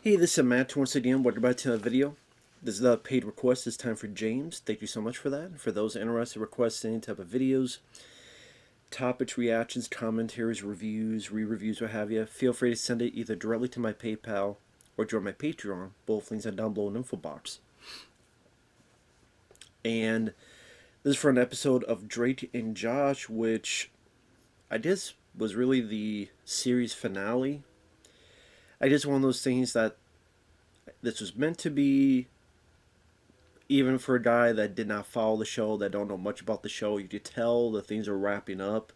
Hey, this is Matt once again. Welcome back to another video. This is the paid request. This time for James. Thank you so much for that. For those interested in requesting any type of videos, topics, reactions, commentaries, reviews, re-reviews, what have you, feel free to send it either directly to my PayPal or join my Patreon. Both links are down below in the info box. And this is for an episode of Drake and Josh, which I guess was really the series finale. I just one of those things that this was meant to be, even for a guy that did not follow the show, that don't know much about the show. You could tell that things are wrapping up.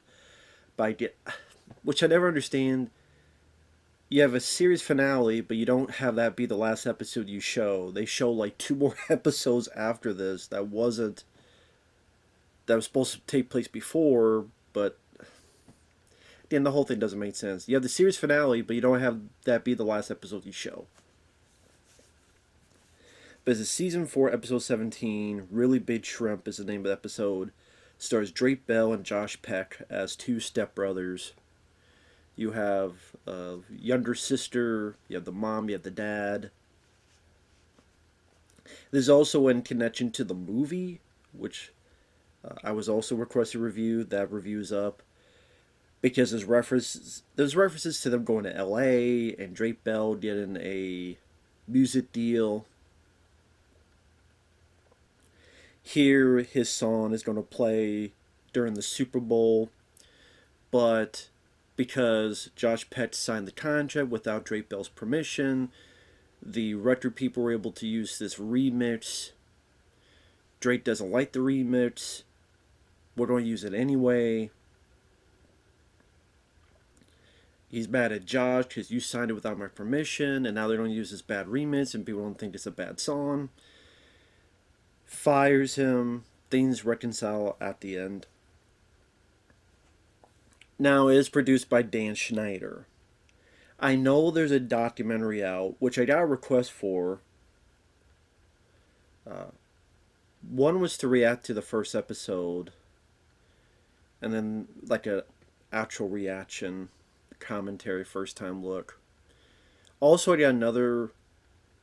Which I never understand. You have a series finale, but you don't have that be the last episode you show. They show like 2 more episodes after this that was supposed to take place before, but then the whole thing doesn't make sense. You have the series finale, but you don't have that be the last episode you show. But it's season 4, episode 17. Really Big Shrimp is the name of the episode. Stars Drake Bell and Josh Peck as 2 stepbrothers. You have a younger sister, you have the mom, you have the dad. This is also in connection to the movie, which I was also requested a review. That review's up. Because there's references to them going to LA and Drake Bell getting a music deal. Here, his song is going to play during the Super Bowl, but because Josh Peck signed the contract without Drake Bell's permission, the record people were able to use this remix. Drake doesn't like the remix. We're going to use it anyway. He's mad at Josh because you signed it without my permission, and now they're going to use this bad remix, and people don't think it's a bad song. Fires him. Things reconcile at the end. Now, it is produced by Dan Schneider. I know there's a documentary out, which I got a request for. One was to react to the first episode, and then like a actual reaction, commentary, first time look. Also, I got another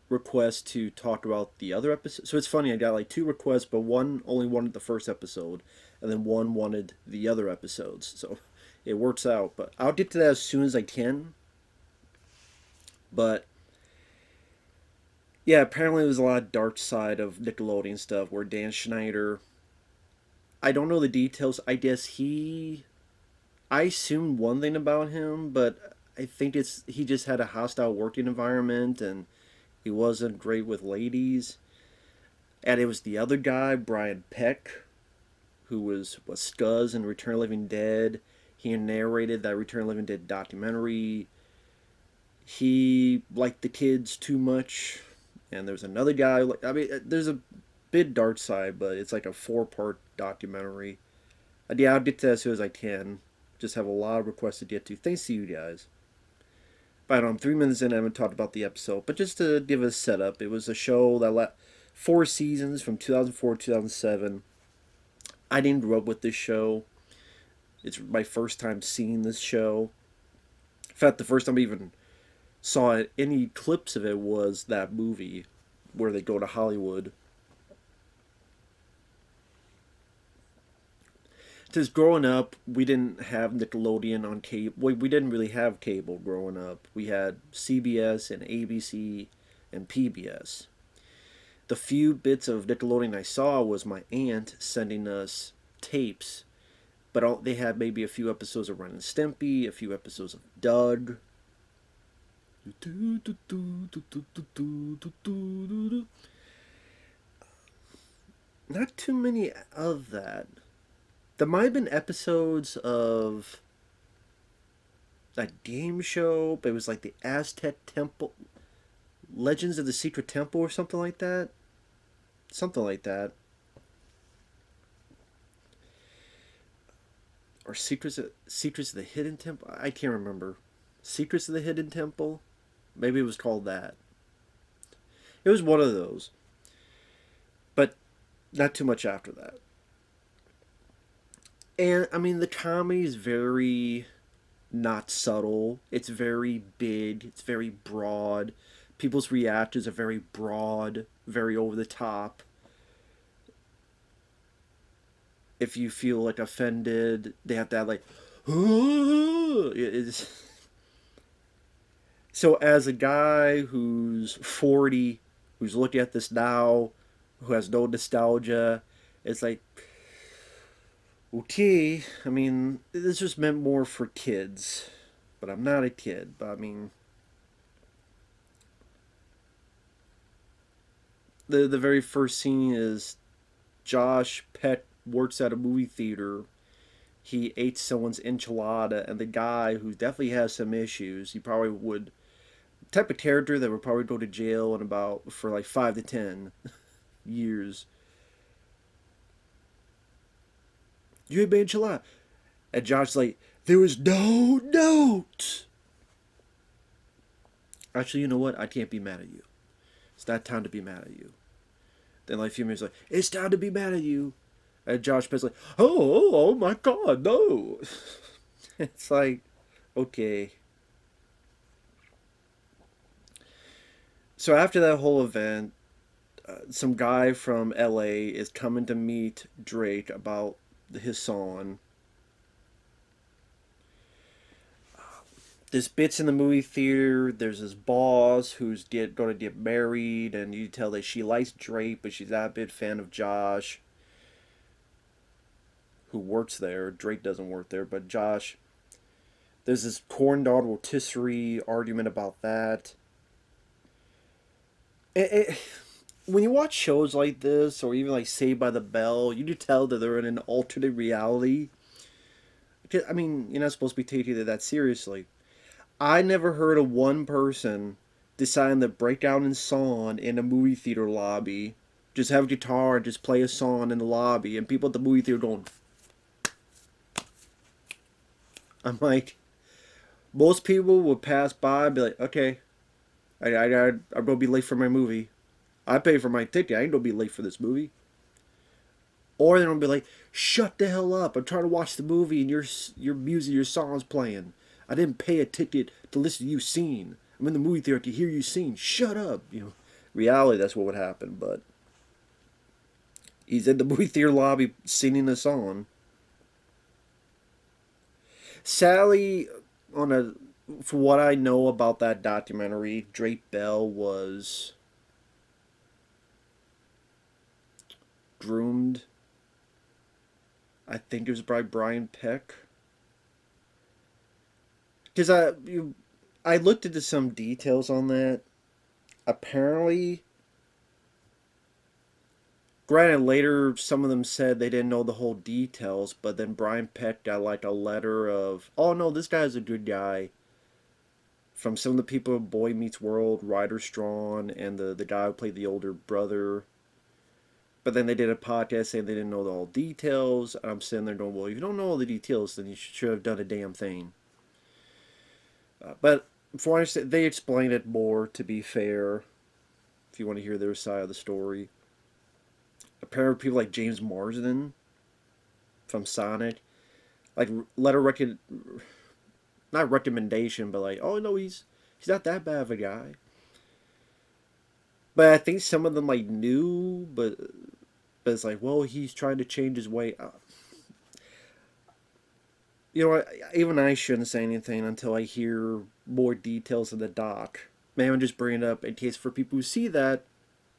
request to talk about the other episode. So it's funny, I got like 2 requests, but one only wanted the first episode, and then one wanted the other episodes. So it works out, but I'll get to that as soon as I can. But yeah, apparently there's a lot of dark side of Nickelodeon stuff where Dan Schneider, I don't know the details. I guess I assumed one thing about him, but I think he just had a hostile working environment and he wasn't great with ladies. And it was the other guy, Brian Peck, who was Scuzz in Return of the Living Dead. He narrated that Return of the Living Dead documentary. He liked the kids too much. And there's another guy, there's a bit dark side, but it's like a 4-part documentary. Yeah, I'll get to that as soon as I can. Just have a lot of requests to get to. Thanks to you guys. But I'm 3 minutes in, I haven't talked about the episode. But just to give a setup, it was a show that 4 seasons from 2004 to 2007. I didn't grow up with this show. It's my first time seeing this show. In fact, the first time I even saw any clips of it was that movie where they go to Hollywood. Because growing up, we didn't have Nickelodeon on cable. We didn't really have cable growing up. We had CBS and ABC and PBS. The few bits of Nickelodeon I saw was my aunt sending us tapes. But they had maybe a few episodes of Ren and Stimpy, a few episodes of Doug. Not too many of that. There might have been episodes of that game show, but it was like the Aztec Temple, Legends of the Secret Temple or something like that. Something like that. Or Secrets of the Hidden Temple? I can't remember. Secrets of the Hidden Temple? Maybe it was called that. It was one of those. But not too much after that. And, I mean, the comedy is very not subtle. It's very big. It's very broad. people's reactions are very broad, very over the top. If you feel like offended, they have to have like, it's... So as a guy who's 40, who's looking at this now, who has no nostalgia, it's like, okay, I mean, this was meant more for kids, but I'm not a kid. But I mean, the very first scene is Josh Peck works at a movie theater. He ate someone's enchilada, and the guy who definitely has some issues, he probably would type of character that would probably go to jail in about for like 5 to 10 years. You ate my enchilada, and Josh's like, there was no note. Actually, you know what? I can't be mad at you. It's not time to be mad at you. Then like a few minutes like, it's time to be mad at you. And Josh Peck's like, oh my god, no. It's like, okay. So after that whole event, some guy from LA is coming to meet Drake about his song. This bit's in the movie theater. There's this boss who's going to get married, and you tell that she likes Drake, but she's not a big fan of Josh, who works there. Drake doesn't work there, but Josh. There's this corn dog rotisserie argument about that. When you watch shows like this, or even like Saved by the Bell, you can tell that they're in an alternate reality. I mean, you're not supposed to be taking it that seriously. I never heard of one person deciding to break out in song in a movie theater lobby, just have a guitar and just play a song in the lobby, and people at the movie theater going. I'm like, most people would pass by and be like, okay, I'm gonna be late for my movie. I pay for my ticket. I ain't gonna be late for this movie. Or they're gonna be like, shut the hell up! I'm trying to watch the movie and your music, your song's playing. I didn't pay a ticket to listen to you sing. I'm in the movie theater to hear you sing. Shut up! You know, reality that's what would happen. But he's in the movie theater lobby singing a song. Sally, on a for what I know about that documentary, Drake Bell was groomed. I think it was by Brian Peck. Because I looked into some details on that. Apparently, granted, later some of them said they didn't know the whole details, but then Brian Peck got like a letter of, oh no, this guy's a good guy. From some of the people of Boy Meets World, Ryder Strong, and the guy who played the older brother. But then they did a podcast saying they didn't know all the details. And I'm sitting there going, well, if you don't know all the details, then you should have done a damn thing. But from what I said, they explain it more, to be fair, if you want to hear their side of the story. Apparently, people like James Marsden from Sonic, like, not recommendation, but like, oh no, he's not that bad of a guy. But I think some of them like knew, but it's like, well, he's trying to change his way. You know what? Even I shouldn't say anything until I hear more details of the doc. Maybe I'm just bringing it up in case for people who see that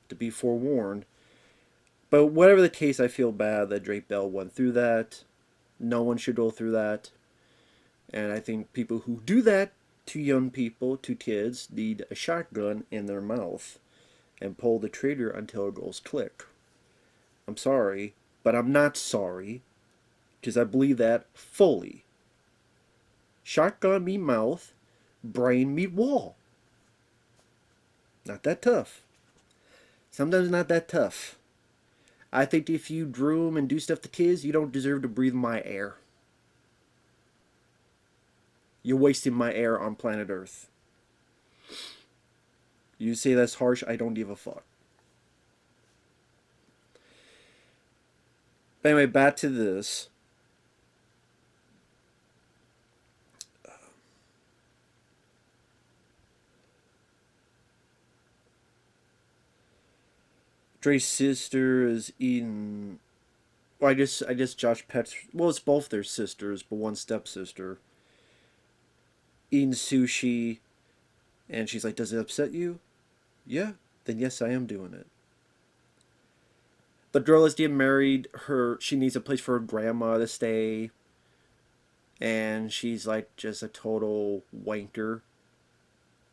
to be forewarned. But whatever the case, I feel bad that Drake Bell went through that. No one should go through that. And I think people who do that to young people, to kids, need a shotgun in their mouth and pull the trigger until it goes click. I'm sorry, but I'm not sorry, because I believe that fully. Shotgun me mouth, brain me wall. Not that tough. Sometimes not that tough. I think if you groom and do stuff to kids, you don't deserve to breathe my air. You're wasting my air on planet Earth. You say that's harsh, I don't give a fuck. But anyway, back to this. Dre's sister is eating. Well, I guess Josh Peck's. Well, it's both their sisters, but one stepsister eating sushi, and she's like, "Does it upset you?" Yeah. Then yes, I am doing it. The girl is getting married. She needs a place for her grandma to stay, and she's like just a total wanker.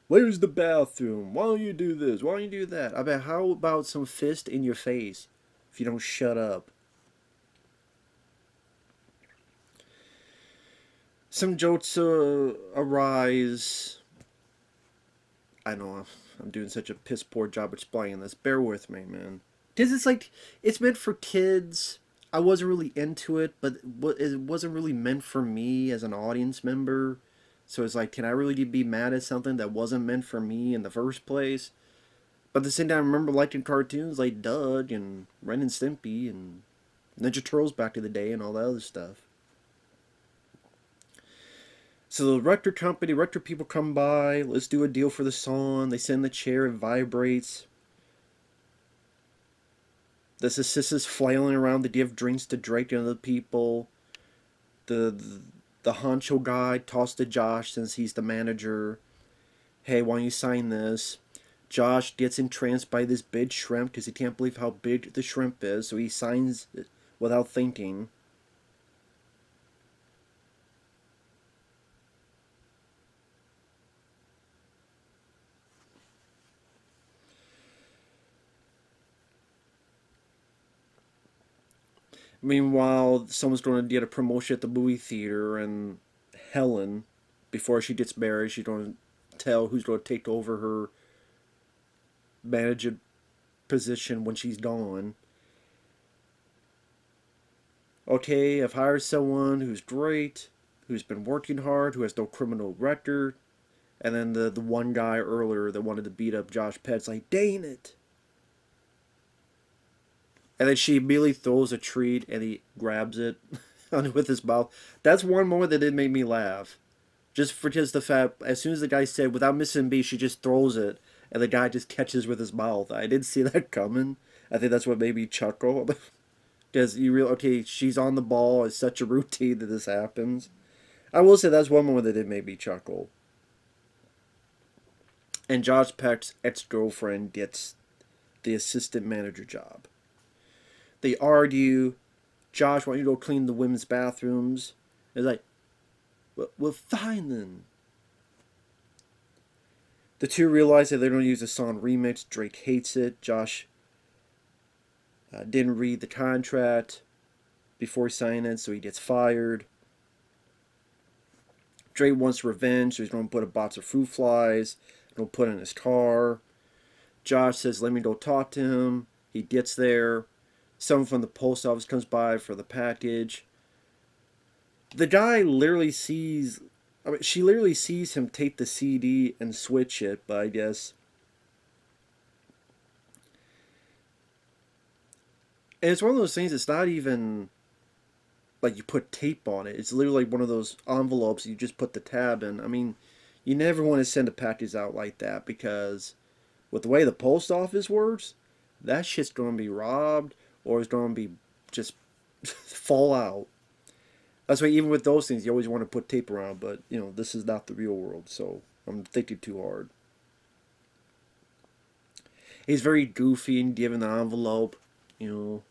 Where's the bathroom? Why don't you do this? Why don't you do that? I bet. How about some fist in your face if you don't shut up? Some jokes arise. I know I'm doing such a piss poor job explaining this. Bear with me, man. Because it's like, it's meant for kids. I wasn't really into it, but it wasn't really meant for me as an audience member. So it's like, can I really be mad at something that wasn't meant for me in the first place? But at the same time, I remember liking cartoons like Doug and Ren and Stimpy and Ninja Turtles back in the day and all that other stuff. So the record people come by. Let's do a deal for the song. They sit in the chair. It vibrates. This assist is flailing around to give drinks to Drake and other people. The honcho guy tossed to Josh since he's the manager. Hey, why don't you sign this? Josh gets entranced by this big shrimp because he can't believe how big the shrimp is, so he signs it without thinking. Meanwhile, someone's going to get a promotion at the movie theater, and Helen, before she gets married, she's going to tell who's going to take over her manager position when she's gone. Okay, I've hired someone who's great, who's been working hard, who has no criminal record. And then the one guy earlier that wanted to beat up Josh Peck's like, dang it. And then she immediately throws a treat and he grabs it with his mouth. That's one moment that did make me laugh. Just for just the fact, as soon as the guy said, without missing a beat, she just throws it, and the guy just catches with his mouth. I didn't see that coming. I think that's what made me chuckle. Because you real okay, she's on the ball. It's such a routine that this happens. I will say that's one moment that did make me chuckle. And Josh Peck's ex-girlfriend gets the assistant manager job. They argue. Josh, why don't you go clean the women's bathrooms? It's like, well, fine then. The two realize that they're going to use a song remix. Drake hates it. Josh didn't read the contract before signing it, so he gets fired. Drake wants revenge, so he's going to put a box of fruit flies. He'll put it in his car. Josh says, let me go talk to him. He gets there. Someone from the post office comes by for the package. The guy literally sees... she literally sees him take the CD and switch it, but I guess... And it's one of those things, it's not even... like you put tape on it. It's literally like one of those envelopes you just put the tab in. I mean, you never want to send a package out like that because with the way the post office works, that shit's going to be robbed or it's going to be just fall out. That's why even with those things, you always want to put tape around. But, this is not the real world, so I'm thinking too hard. He's very goofy and giving the envelope, Like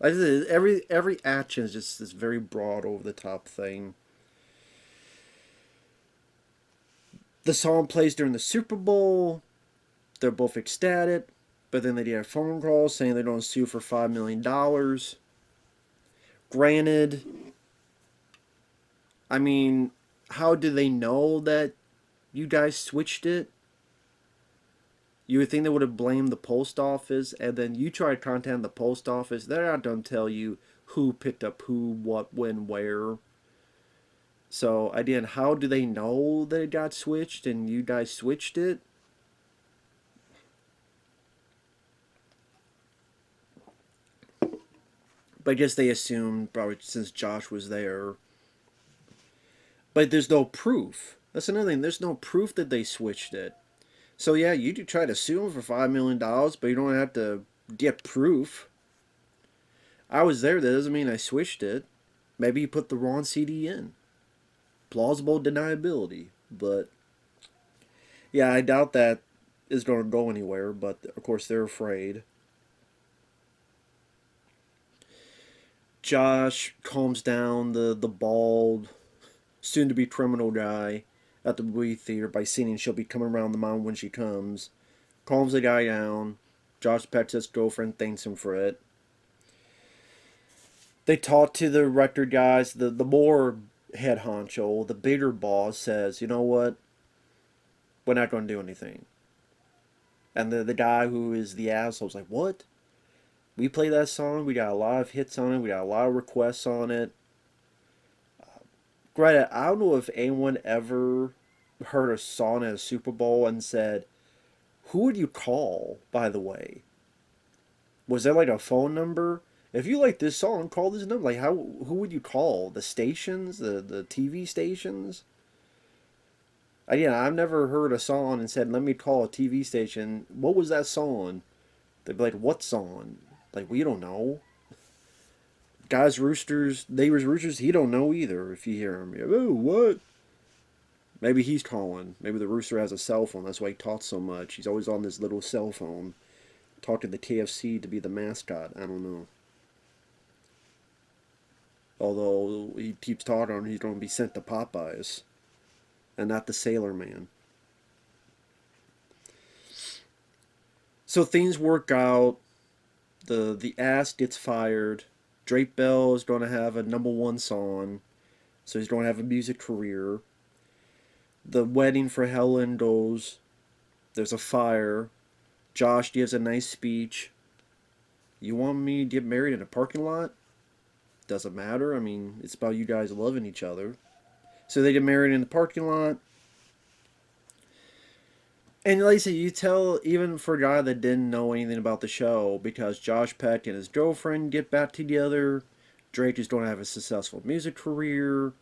I said, every action is just this very broad, over the top thing. The song plays during the Super Bowl. They're both ecstatic, but then they get a phone call saying they're going to sue for $5 million. Granted, I mean, how do they know that you guys switched it? You would think they would have blamed the post office, and then you try to contact the post office. They're not going to tell you who picked up who, what, when, where. So, again, how do they know that it got switched and you guys switched it? But I guess they assumed, probably since Josh was there. But there's no proof. That's another thing. There's no proof that they switched it. So yeah, you do try to sue them for $5 million, but you don't have to get proof. I was there. That doesn't mean I switched it. Maybe you put the wrong CD in. Plausible deniability. But yeah, I doubt that is going to go anywhere. But of course, they're afraid. Josh calms down the bald, soon to be criminal guy at the movie theater by singing "She'll be coming around the mountain when she comes." Calms the guy down. Josh Peck's girlfriend thanks him for it. They talk to the record guys. The more head honcho, the bigger boss says, "You know what? We're not going to do anything." And the guy who is the asshole's like, "What? We play that song. We got a lot of hits on it. We got a lot of requests on it." Greta, I don't know if anyone ever heard a song at a Super Bowl and said, "Who would you call?" By the way, was there like a phone number? If you like this song, call this number. Like, how? Who would you call? The stations, the TV stations. Again, I've never heard a song and said, "Let me call a TV station." What was that song? They'd be like, "What song?" Like, we don't know. Guys, roosters, neighbors, roosters. He don't know either. If you hear him, oh, what? Maybe he's calling. Maybe the rooster has a cell phone. That's why he talks so much. He's always on this little cell phone, talking to the KFC to be the mascot. I don't know. Although he keeps talking, he's going to be sent to Popeyes, and not the Sailor Man. So things work out. The ass gets fired. Drake Bell is going to have a #1 song, so he's going to have a music career. The wedding for Helen goes. There's a fire. Josh gives a nice speech. You want me to get married in a parking lot? Doesn't matter. I mean, it's about you guys loving each other. So they get married in the parking lot. And like I said, you tell, even for a guy that didn't know anything about the show, because Josh Peck and his girlfriend get back together. Drake is going to have a successful music career.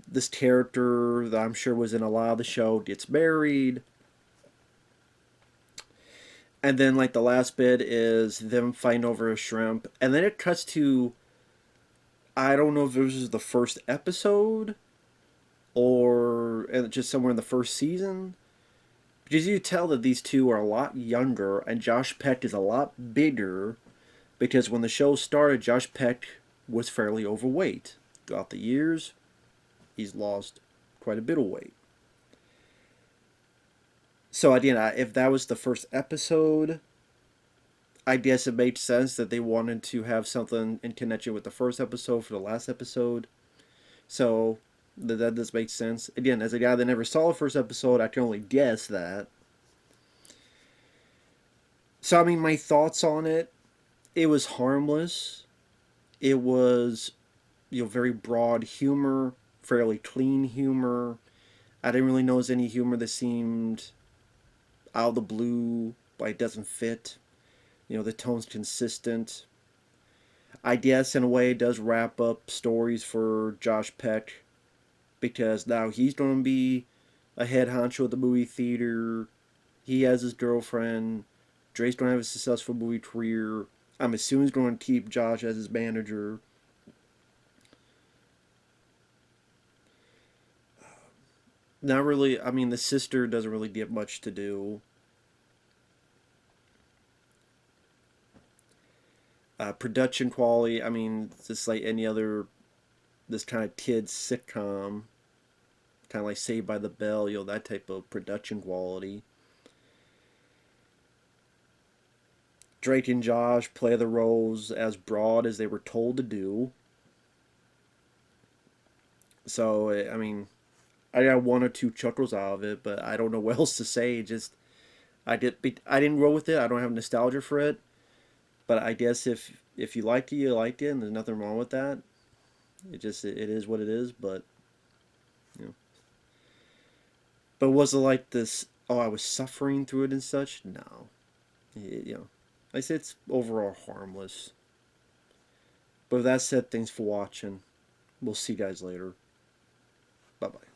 This character that I'm sure was in a lot of the show gets married. And then, like, the last bit is them fighting over a shrimp. And then it cuts to, I don't know if this was the first episode or just somewhere in the first season. Because you tell that these two are a lot younger and Josh Peck is a lot bigger. Because when the show started, Josh Peck was fairly overweight. Throughout the years, he's lost quite a bit of weight. So again, if that was the first episode, I guess it made sense that they wanted to have something in connection with the first episode for the last episode. So that does make sense. Again, as a guy that never saw the first episode, I can only guess that. So I mean, my thoughts on it, it was harmless. It was, very broad humor, fairly clean humor. I didn't really notice any humor that seemed out of the blue, but it doesn't fit. The tone's consistent. I guess in a way it does wrap up stories for Josh Peck because now he's going to be a head honcho at the movie theater. He has his girlfriend. Drake's going to have a successful movie career. I'm assuming he's going to keep Josh as his manager. Not really. I mean, the sister doesn't really get much to do. Production quality, I mean, just like any other this kind of kids sitcom, kind of like Saved by the Bell, that type of production quality. Drake and Josh play the roles as broad as they were told to do. So I mean, I got one or two chuckles out of it, but I don't know what else to say. Just I didn't roll with it. I don't have nostalgia for it. But I guess if you liked it, you liked it, and there's nothing wrong with that. It is what it is. But you know, but was it like this? Oh, I was suffering through it and such. No, I say it's overall harmless. But with that said, thanks for watching. We'll see you guys later. Bye bye.